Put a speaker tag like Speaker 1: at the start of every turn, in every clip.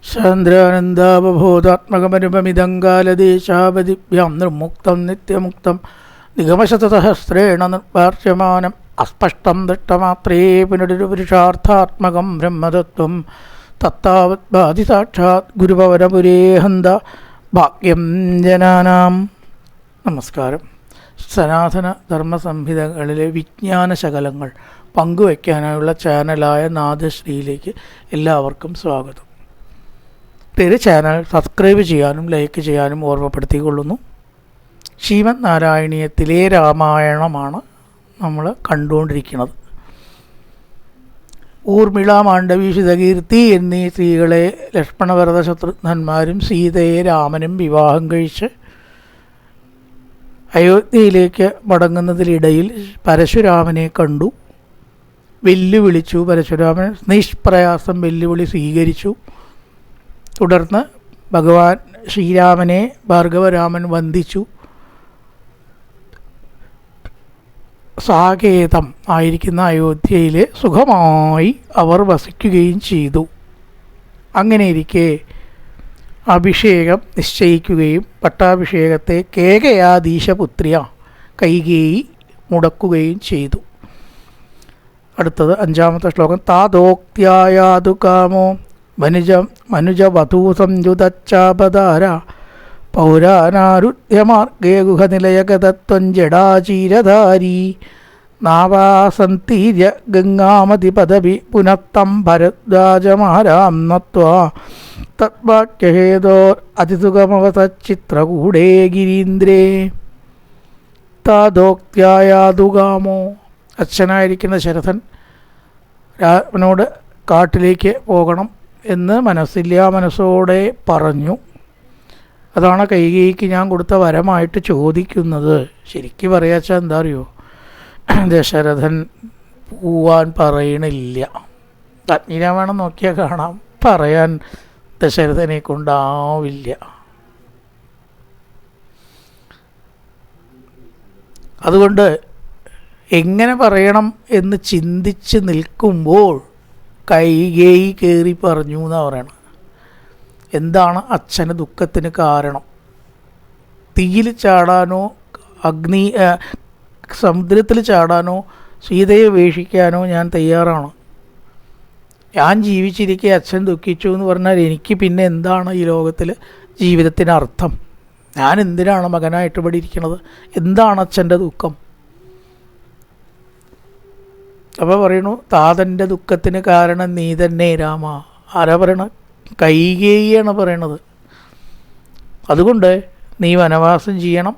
Speaker 1: സാന്ദ്രാനന്ദാവബോധാത്മകമനുപമിതങ്കാലദേശാവതിഭ്യാം നിർമുക്തം നിത്യമുക്തം നിഗമശതസഹസ്രേണ നിർവാർച്യമാനം അസ്പഷ്ടം ദൃഷ്ടമാത്രേ പുനരുപുരുഷാർത്ഥാത്മകം ബ്രഹ്മതത്വം തത്താവത് ബാധി സാക്ഷാത് ഗുരുപവരപുരേ ഹന്ത ഭാഗ്യം ജനാനാം. നമസ്കാരം. സനാതന ധർമ്മസംഹിതകളിലെ വിജ്ഞാനശകലങ്ങൾ പങ്കുവയ്ക്കാനായുള്ള ചാനലായ നാദശ്രീയിലേക്ക് എല്ലാവർക്കും സ്വാഗതം. പേര് ചാനൽ സബ്സ്ക്രൈബ് ചെയ്യാനും ലൈക്ക് ചെയ്യാനും ഓർമ്മപ്പെടുത്തിക്കൊള്ളുന്നു. ശ്രീമദ് നാരായണീയത്തിലെ രാമായണമാണ് നമ്മൾ കണ്ടുകൊണ്ടിരിക്കുന്നത്. ഊർമിള, മാണ്ഡവി, ശിതകീർത്തി എന്നീ സ്ത്രീകളെ ലക്ഷ്മണഭരത ശത്രുഘ്നന്മാരും സീതയെ രാമനും വിവാഹം കഴിച്ച് അയോധ്യയിലേക്ക് മടങ്ങുന്നതിനിടയിൽ പരശുരാമനെ കണ്ടു. വെല്ലുവിളിച്ചു. പരശുരാമൻ നിഷ്പ്രയാസം വെല്ലുവിളി സ്വീകരിച്ചു. തുടർന്ന് ഭഗവാൻ ശ്രീരാമനെ ഭാർഗവരാമൻ വന്ദിച്ചു. സാകേതം ആയിരിക്കുന്ന അയോധ്യയിൽ സുഖമായി അവർ വസിക്കുകയും ചെയ്തു. അങ്ങനെയിരിക്കെ അഭിഷേകം നിശ്ചയിക്കുകയും പട്ടാഭിഷേകത്തെ കേകയാധീശപുത്രിയ കൈകേയി മുടക്കുകയും ചെയ്തു. അടുത്തത് 5-ാമത്തെ ശ്ലോകം. താതോക്ത്യായാതു കാമോ മനുജവധൂ സംയുതച്ചാപധാര പൗരാനാരുദ്ധ്യമാർഗേ ഗുഹനിലയഗതത്വം ജഡാചീരധാരീ നാവാസന്തീര്യ ഗംഗാമതിപദവി പുനഃതം ഭരദ്വാജമാരാം നത്വാ തദ്വാക്യഹേതോർ അതിസുഖമവതച്ചിത്രകൂടേ ഗിരീന്ദ്രേ. താതോക്ത്യായാതുകാമോ, അച്ഛനായിരിക്കുന്ന ശരഥൻ രാമനോട് കാട്ടിലേക്ക് പോകണം എന്ന് മനസ്സോടെ പറഞ്ഞു. അതാണ് കൈകേയിക്ക് ഞാൻ കൊടുത്ത വരമായിട്ട് ചോദിക്കുന്നത്. ശരിക്കും പറയാച്ചാൽ എന്താ അറിയോ, ദശരഥൻ പോവാൻ പറയണില്ല. അഗ്നിരാമായണം നോക്കിയാൽ കാണാം, പറയാൻ ദശരഥനെ കൊണ്ടാവില്ല. അതുകൊണ്ട് എങ്ങനെ പറയണം എന്ന് ചിന്തിച്ച് നിൽക്കുമ്പോൾ കൈകേയി കയറി പറഞ്ഞു എന്നാണ് പറയണത്. എന്താണ് അച്ഛന് ദുഃഖത്തിന് കാരണം? തീയിൽ ചാടാനോ സമുദ്രത്തിൽ ചാടാനോ സീതയെ ഉപേക്ഷിക്കാനോ ഞാൻ തയ്യാറാണ്. ഞാൻ ജീവിച്ചിരിക്കെ അച്ഛൻ ദുഃഖിച്ചു എന്ന് പറഞ്ഞാൽ എനിക്ക് പിന്നെ എന്താണ് ഈ ലോകത്തിൽ ജീവിതത്തിന് അർത്ഥം? ഞാൻ എന്തിനാണ് മകനായിട്ട് ഇവിടെ ഇരിക്കുന്നത്? എന്താണ് അച്ഛൻ്റെ ദുഃഖം? അപ്പോൾ പറയണു, താതൻ്റെ ദുഃഖത്തിന് കാരണം നീ തന്നെ രാമ. ആരാ പറയണത്? കൈകേയിയാണ് പറയണത്. അതുകൊണ്ട് നീ വനവാസം ചെയ്യണം,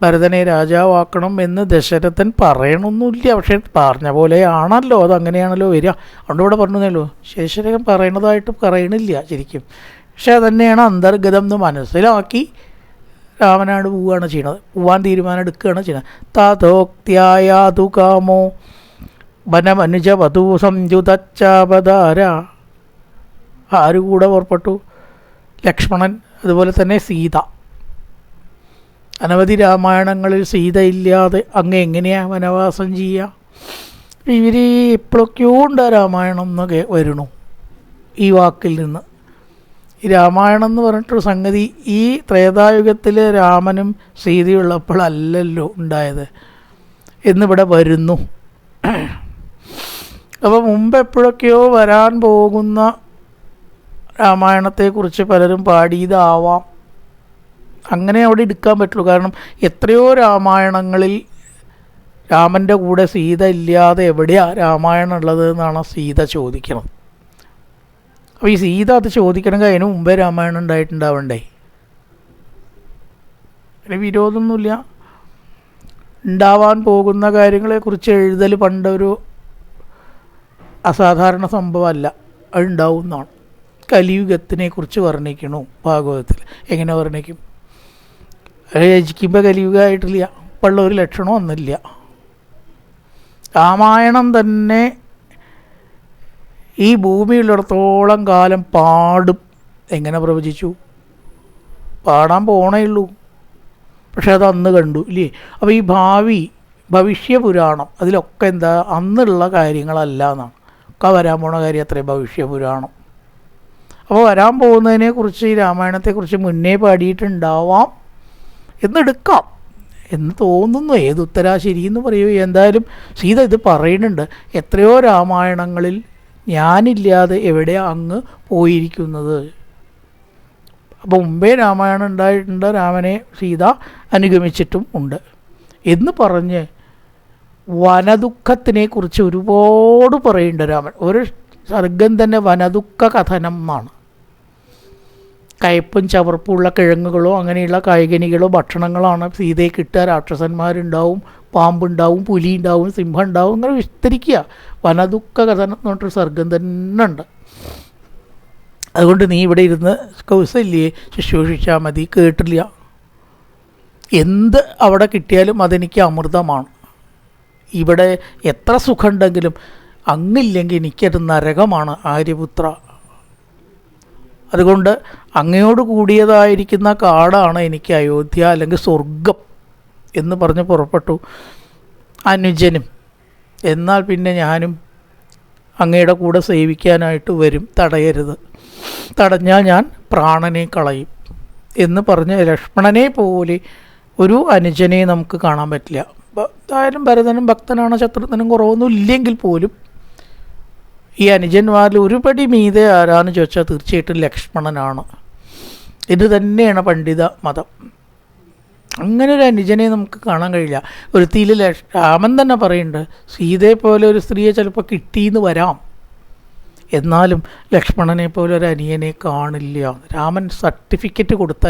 Speaker 1: ഭരതനെ രാജാവാക്കണം എന്ന് ദശരഥൻ പറയണമൊന്നുമില്ല. പക്ഷെ പറഞ്ഞ പോലെയാണല്ലോ, അതങ്ങനെയാണല്ലോ വരിക. അതുകൊണ്ട് ഇവിടെ പറഞ്ഞല്ലോ, ശേഷരകൻ പറയണതായിട്ട് പറയണില്ല ശരിക്കും. പക്ഷെ അതന്നെയാണ് അന്തർഗതം എന്ന് മനസ്സിലാക്കി രാമനാട് പോവുകയാണ് ചെയ്യണത്, പോവാൻ തീരുമാനം എടുക്കുകയാണ് ചെയ്യുന്നത്. താതോക്ത്യായാതു കാമോ വനമനുജവധൂ സംയുതച്ചാപധാര. ആര് കൂടെ പുറപ്പെട്ടു? ലക്ഷ്മണൻ, അതുപോലെ തന്നെ സീത. അനവധി രാമായണങ്ങളിൽ സീത ഇല്ലാതെ അങ്ങ് എങ്ങനെയാണ് വനവാസം ചെയ്യുക? ഇവർ എപ്പോഴൊക്കെയോ ഉണ്ട് രാമായണം എന്നൊക്കെ വരണു ഈ വാക്കിൽ നിന്ന്. ഈ രാമായണം എന്ന് പറഞ്ഞിട്ടൊരു സംഗതി ഈ ത്രേതായുഗത്തിൽ രാമനും സീതയുള്ളപ്പോഴല്ലല്ലോ ഉണ്ടായത് എന്നിവിടെ വരുന്നു. അപ്പോൾ മുമ്പ് എപ്പോഴൊക്കെയോ വരാൻ പോകുന്ന രാമായണത്തെക്കുറിച്ച് പലരും പാടിയതാവാം. അങ്ങനെ അവിടെ എടുക്കാൻ പറ്റുള്ളൂ. കാരണം എത്രയോ രാമായണങ്ങളിൽ രാമൻ്റെ കൂടെ സീത ഇല്ലാതെ എവിടെയാണ് രാമായണം ഉള്ളത് എന്നാണ് സീത ചോദിക്കണം. അപ്പോൾ ഈ സീത അത് ചോദിക്കണമെങ്കിൽ അതിന് മുമ്പേ രാമായണം ഉണ്ടായിട്ടുണ്ടാവണ്ടേ? അതിന് വിരോധമൊന്നുമില്ല. ഉണ്ടാവാൻ പോകുന്ന കാര്യങ്ങളെക്കുറിച്ച് എഴുതൽ പണ്ടൊരു അസാധാരണ സംഭവമല്ല, അത് ഉണ്ടാവുന്നതാണ്. കലിയുഗത്തിനെ കുറിച്ച് വർണ്ണിക്കണു ഭാഗവതത്തിൽ. എങ്ങനെ വർണ്ണിക്കും? രചിക്കുമ്പോൾ കലിയുഗമായിട്ടില്ല, ഇപ്പോഴുള്ള ഒരു ലക്ഷണവും ഒന്നുമില്ല. രാമായണം തന്നെ ഈ ഭൂമിയുള്ളിടത്തോളം കാലം പാടും. എങ്ങനെ പ്രവചിച്ചു? പാടാൻ പോണേ ഉള്ളൂ. പക്ഷെ അത് അന്ന് കണ്ടു ഇല്ലേ? അപ്പോൾ ഈ ഭവിഷ്യപുരാണം അതിലൊക്കെ എന്താ അന്നുള്ള കാര്യങ്ങളല്ല എന്നാണ്. ഒക്കെ വരാൻ പോണ കാര്യം അത്രയും ഭവിഷ്യപുരാണം. അപ്പോൾ വരാൻ പോകുന്നതിനെക്കുറിച്ച് ഈ രാമായണത്തെക്കുറിച്ച് മുന്നേ പാടിയിട്ടുണ്ടാവാം എന്നെടുക്കാം എന്ന് തോന്നുന്നു. ഏത് ഉത്തരാ ശരിയെന്ന് പറയൂ. എന്തായാലും സീത ഇത് പറയുന്നുണ്ട്, എത്രയോ രാമായണങ്ങളിൽ ഞാനില്ലാതെ എവിടെ അങ്ങ് പോയിരിക്കുന്നത്. അപ്പോൾ മുമ്പേ രാമായണം ഉണ്ടായിട്ടുണ്ട്, രാമനെ സീത അനുഗമിച്ചിട്ടും ഉണ്ട് എന്ന് പറഞ്ഞ് വനദുഃഖത്തിനെക്കുറിച്ച് ഒരുപാട് പറയുന്നുണ്ട് രാമൻ. ഒരു സർഗം തന്നെ വനദുഃഖ കഥനം എന്നാണ്. കയ്പും ചവർപ്പുള്ള കിഴങ്ങുകളോ അങ്ങനെയുള്ള കായികനികളോ ഭക്ഷണങ്ങളാണ് സീതയെ കിട്ടുക. രാക്ഷസന്മാരുണ്ടാവും, പാമ്പുണ്ടാവും, പുലി ഉണ്ടാവും, സിംഹം ഉണ്ടാവും, അങ്ങനെ വിസ്തരിക്കുക. വനദുഃഖ കഥനം എന്ന് പറഞ്ഞിട്ടൊരു സർഗം തന്നെ ഉണ്ട്. അതുകൊണ്ട് നീ ഇവിടെ ഇരുന്ന് കൗസല്യെ ശുശ്രൂഷിച്ചാൽ മതി. കേട്ടില്ല, എന്ത് അവിടെ കിട്ടിയാലും അതെനിക്ക് അമൃതമാണ്. ഇവിടെ എത്ര സുഖമുണ്ടെങ്കിലും അങ്ങില്ലെങ്കിൽ എനിക്കത് നരകമാണ് ആര്യപുത്ര. അതുകൊണ്ട് അങ്ങയോട് കൂടിയതായിരിക്കുന്ന കാടാണ് എനിക്ക് അയോധ്യ, അല്ലെങ്കിൽ സ്വർഗം എന്ന് പറഞ്ഞ് പുറപ്പെട്ടു അനുജനും. എന്നാൽ പിന്നെ ഞാനും അങ്ങയുടെ കൂടെ സേവിക്കാനായിട്ട് വരും, തടയരുത്, തടഞ്ഞാൽ ഞാൻ പ്രാണനെ കളയും എന്ന് പറഞ്ഞ് ലക്ഷ്മണനെ പോലെ ഒരു അനുജനെ നമുക്ക് കാണാൻ പറ്റില്ല. എന്തായാലും ഭരതനും ഭക്തനാണ്, ശത്രുഘ്നനും കുറവൊന്നും ഇല്ലെങ്കിൽ പോലും ഈ അനുജന്മാരിൽ ഒരു പടി മീതെ ആരാന്ന് ചോദിച്ചാൽ തീർച്ചയായിട്ടും ലക്ഷ്മണനാണ്. ഇത് തന്നെയാണ് പണ്ഡിത മതം. അങ്ങനെ ഒരു അനുജനെ നമുക്ക് കാണാൻ കഴിയില്ല. ഒരു തീയിൽ രാമൻ തന്നെ പറയുന്നുണ്ട്, സീതയെ പോലെ ഒരു സ്ത്രീയെ ചിലപ്പോൾ കിട്ടിയെന്ന് വരാം, എന്നാലും ലക്ഷ്മണനെ പോലെ ഒരു അനിയനെ കാണില്ല. രാമൻ സർട്ടിഫിക്കറ്റ് കൊടുത്ത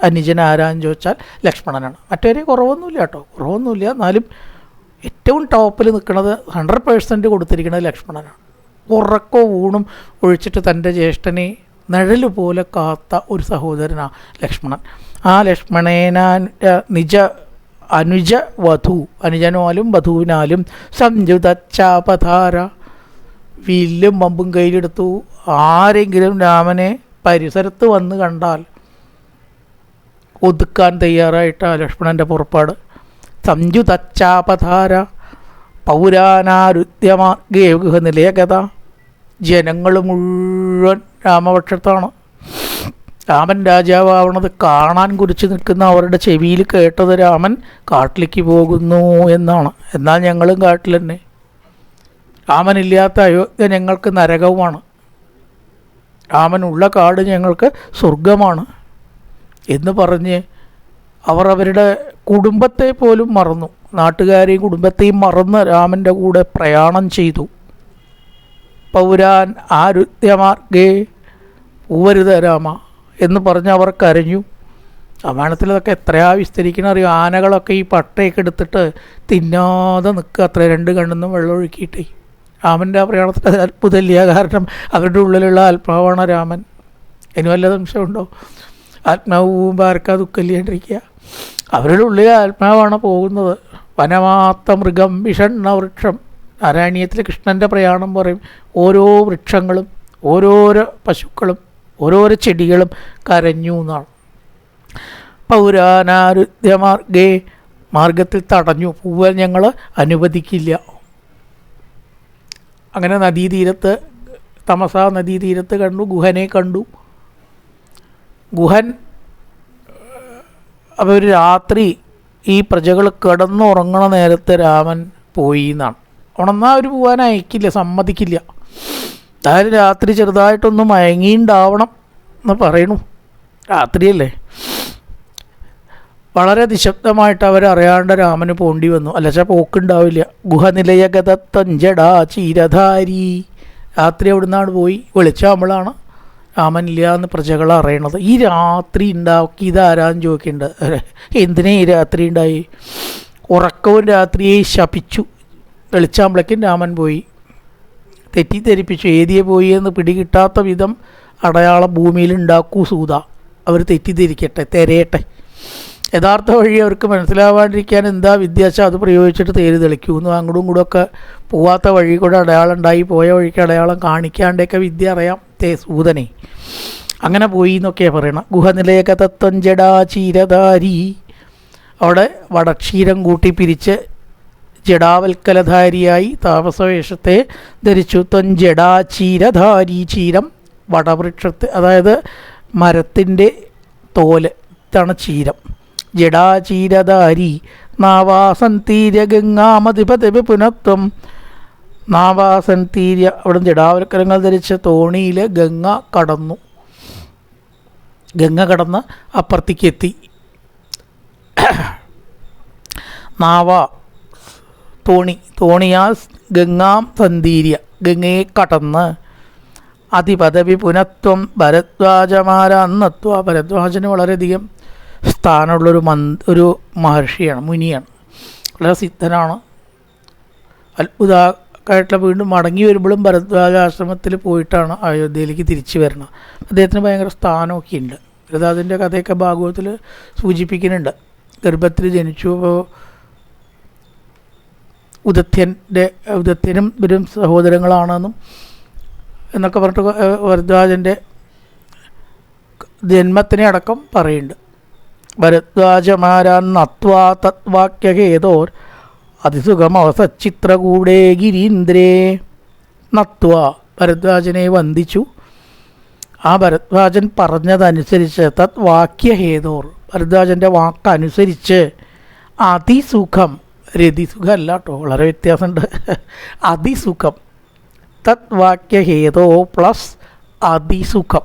Speaker 1: അനുജൻ ആരാന്ന് ചോദിച്ചാൽ ലക്ഷ്മണനാണ്. മറ്റവരെ കുറവൊന്നുമില്ല കേട്ടോ, കുറവൊന്നുമില്ല. എന്നാലും ഏറ്റവും ടോപ്പിൽ നിൽക്കുന്നത് 100% കൊടുത്തിരിക്കുന്നത് ലക്ഷ്മണനാണ്. ഉറക്കോ ഊണും ഒഴിച്ചിട്ട് തൻ്റെ ജ്യേഷ്ഠനെ നിഴൽ പോലെ കാത്ത ഒരു സഹോദരനാണ് ലക്ഷ്മണൻ. ആ ലക്ഷ്മണേന നിജ അനുജ വധു, അനുജനാലും വധുവിനാലും സംയുതച്ചാപധാര, വില്ലും പമ്പും കയ്യിലെടുത്തു. ആരെങ്കിലും രാമനെ പരിസരത്ത് വന്ന് കണ്ടാൽ ഒതുക്കാൻ തയ്യാറായിട്ടാണ് ലക്ഷ്മണൻ്റെ പുറപ്പാട്. സംയുതച്ചാപധാര പൗരാനാരുദ്യമാർഗേഗുഹ നിലയഗത, ജനങ്ങൾ മുഴുവൻ രാമപക്ഷത്താണ്. രാമൻ രാജാവാവണത് കാണാൻ കുറിച്ച് നിൽക്കുന്ന അവരുടെ ചെവിയിൽ കേട്ടത് രാമൻ കാട്ടിലേക്ക് പോകുന്നു എന്നാണ്. എന്നാൽ ഞങ്ങളും കാട്ടിൽ തന്നെ. രാമനില്ലാത്ത അയോധ്യ ഞങ്ങൾക്ക് നരകവുമാണ്, രാമനുള്ള കാട് ഞങ്ങൾക്ക് സ്വർഗമാണ് എന്ന് പറഞ്ഞ് അവർ അവരുടെ കുടുംബത്തെ പോലും മറന്നു. നാട്ടുകാരെയും കുടുംബത്തെയും മറന്ന് രാമൻ്റെ കൂടെ പ്രയാണം ചെയ്തു. പൗരാൻ ആരുദ്യമാർഗേ പൂവരുത രാമ എന്ന് പറഞ്ഞ് അവർ കരഞ്ഞു. രാമായണത്തിലതൊക്കെ എത്രയാ വിസ്തരിക്കണം അറിയോ. ആനകളൊക്കെ ഈ പട്ടയൊക്കെ എടുത്തിട്ട് തിന്നാതെ നിൽക്കുക അത്ര, 2 കണ്ണിന്നും വെള്ളം ഒഴുക്കിയിട്ടേ. രാമൻ്റെ ആ പ്രയാണത്തിൽ അത്ഭുതമില്ല, കാരണം അവരുടെ ഉള്ളിലുള്ള ആത്മാവാണ് രാമൻ. ഇനി വല്ല സംശയമുണ്ടോ? ആത്മാവും ആർക്കാ ദുഃഖമില്ലാണ്ടിരിക്കുക. അവരുടെ ഉള്ളിൽ ആത്മാവാണ് പോകുന്നത്. വനമാത്ത മൃഗം വിഷണ്ണ വൃക്ഷം, നാരായണീയത്തിൽ കൃഷ്ണൻ്റെ പ്രയാണം പറയും. ഓരോ വൃക്ഷങ്ങളും ഓരോരോ പശുക്കളും ഓരോരോ ചെടികളും കരഞ്ഞു എന്നാണ്. പൗരാനാരുദ്യമാർഗേ, മാർഗത്തിൽ തടഞ്ഞു, പോവാൻ ഞങ്ങൾ അനുവദിക്കില്ല. അങ്ങനെ നദീതീരത്ത്, തമസ നദീതീരത്ത് കണ്ടു, ഗുഹനെ കണ്ടു. ഗുഹൻ അവർ രാത്രി ഈ പ്രജകൾ കിടന്നുറങ്ങണ നേരത്തെ രാമൻ പോയി എന്നാണ്. ഉണർന്നാൽ അവർ പോകാൻ അയക്കില്ല, സമ്മതിക്കില്ല. അതായത് രാത്രി ചെറുതായിട്ടൊന്ന് മയങ്ങിണ്ടാവണം എന്ന് പറയണു. രാത്രിയല്ലേ. വളരെ നിശബ്ദമായിട്ട് അവരറിയാണ്ട് രാമന് പോണ്ടി വന്നു. അല്ലച്ചാൽ പോക്കുണ്ടാവില്ല. ഗുഹനിലയഗതത്തഞ്ചടാ ചീരധാരി, രാത്രി അവിടുന്നാണ് പോയി. വെളിച്ചാകുമ്പോഴാണ് രാമനില്ല എന്ന് പ്രജകൾ അറിയണത്. ഈ രാത്രി ഉണ്ടാക്കിയത് ആരാന്ന് ചോദിക്കേണ്ടത്. എന്തിനാ ഈ രാത്രി ഉണ്ടായി? ഉറക്കവും രാത്രിയെ ശപിച്ചു. വെളിച്ചാകുമ്പോഴേക്കും രാമൻ പോയി. തെറ്റിദ്ധരിപ്പിച്ചു. ഏതിയെ പോയി എന്ന് പിടികിട്ടാത്ത വിധം അടയാളം ഭൂമിയിൽ ഉണ്ടാക്കൂ സൂത. അവർ തെറ്റിദ്ധരിക്കട്ടെ, തിരയട്ടെ. യഥാർത്ഥ വഴി അവർക്ക് മനസ്സിലാവാണ്ടിരിക്കാൻ എന്താ വിദ്യാച്ചാൽ അത് പ്രയോഗിച്ചിട്ട് തേര് തെളിക്കുന്നു. അങ്ങോട്ടും ഇങ്ങോട്ടുമൊക്കെ പോവാത്ത വഴി കൂടെ അടയാളം ഉണ്ടായി, പോയ വഴിക്ക് അടയാളം കാണിക്കാണ്ടൊക്കെ വിദ്യ അറിയാം സൂതനെ. അങ്ങനെ പോയി എന്നൊക്കെയാണ് പറയണം. ഗുഹനിലയൊക്കെ തത്വഞ്ചടാ ചീരധാരി, അവിടെ വടക്ഷീരം കൂട്ടി പിരിച്ച് ജഡാവൽക്കലധാരിയായി താപസവേഷത്തെ ധരിച്ചു. ത്വഞ്ചടാ ചീരധാരി, ചീരം വടവൃക്ഷത്തെ, അതായത് മരത്തിൻ്റെ തോല്, ഇതാണ് ചീരം. ജടാചീരധാരി നാവാസൻ തീര്യ ഗംഗാമതിപതി പുനത്വം. നാവാസൻ തീര്യ, അവിടെ ജടാവൽക്കരങ്ങൾ ധരിച്ച തോണിയിൽ ഗംഗ കടന്നു. ഗംഗ കടന്ന് അപ്പുറത്തേക്ക് എത്തി. നാവ തോണിയാ ഗംഗാം സന്തീര്യ, ഗംഗയെ കടന്ന്. അതിപദവി പുനത്വം ഭരദ്വാജമാരാന്നത്വ. ഭരദ്വാജന് വളരെയധികം സ്ഥാനമുള്ളൊരു ഒരു മഹർഷിയാണ്, മുനിയാണ്, വളരെ സിദ്ധനാണ്. അത്ഭുതമായിട്ടുള്ള വീണ്ടും മടങ്ങി വരുമ്പോഴും ഭരദ്വാജ ആശ്രമത്തിൽ പോയിട്ടാണ് അയോധ്യയിലേക്ക് തിരിച്ചു വരുന്നത്. അദ്ദേഹത്തിന് ഭയങ്കര സ്ഥാനമൊക്കെ ഉണ്ട്. അതിൻ്റെ കഥയൊക്കെ ഭാഗവതത്തിൽ സൂചിപ്പിക്കുന്നുണ്ട്. ഗർഭത്തിൽ ജനിച്ചു. ഉദത്യനും ഇവരും സഹോദരങ്ങളാണെന്നും എന്നൊക്കെ പറഞ്ഞിട്ട് ഭരദ്വാജൻ്റെ ജന്മത്തിനെ അടക്കം പറയുന്നുണ്ട്. ഭരദ്വാജമാരാൻ നത്വാ തത്വാക്യഹേതോർ അതിസുഖമവസച്ചിത്രകൂടേ ഗിരീന്ദ്രേ. നത്വ, ഭരദ്വാജനെ വന്ദിച്ചു. ആ ഭരദ്വാജൻ പറഞ്ഞതനുസരിച്ച്, തത് വാക്യഹേതോർ, ഭരദ്വാജൻ്റെ വാക്കനുസരിച്ച്, അതിസുഖം, രതിസുഖം അല്ല കേട്ടോ, വളരെ വ്യത്യാസമുണ്ട്. അതിസുഖം, തത് വാക്യഹേതോ പ്ലസ് അതിസുഖം,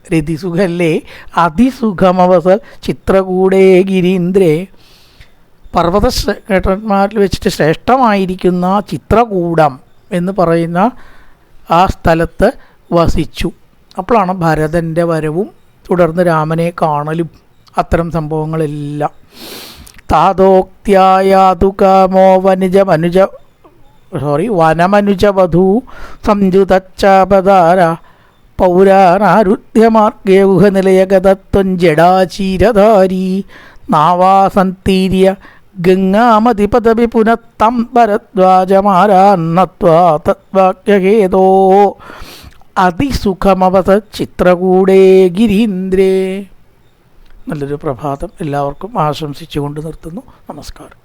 Speaker 1: രതിസുഖല്ലേ, അതിസുഖമവസ ചിത്രകൂടേ ഗിരീന്ദ്രേ. പർവ്വതമാരിൽ വെച്ചിട്ട് ശ്രേഷ്ഠമായിരിക്കുന്ന ചിത്രകൂടം എന്ന് പറയുന്ന ആ സ്ഥലത്ത് വസിച്ചു. അപ്പോഴാണ് ഭരതൻ്റെ വരവും തുടർന്ന് രാമനെ കാണലും അത്തരം സംഭവങ്ങളെല്ലാം. താതോക്ത്യായാതുകാമോ വനമനുജവധൂ സംയുതച്ചാപധാര പൗരാനാരുദ്ധ്യമാർഗേ ഗുഹനിലയഗതത്വം ജടാചീരധാരി നാവാസന്തീര്യ ഗംഗാമതിപദവി പുനത്തം ഭരദ്വാജമാരാന്നത്വാ തദ്വാക്യഹേതോ അതിസുഖമവസ ചിത്രകൂടേ ഗിരീന്ദ്രേ. നല്ലൊരു പ്രഭാതം എല്ലാവർക്കും ആശംസിച്ചുകൊണ്ട് നിർത്തുന്നു. നമസ്കാരം.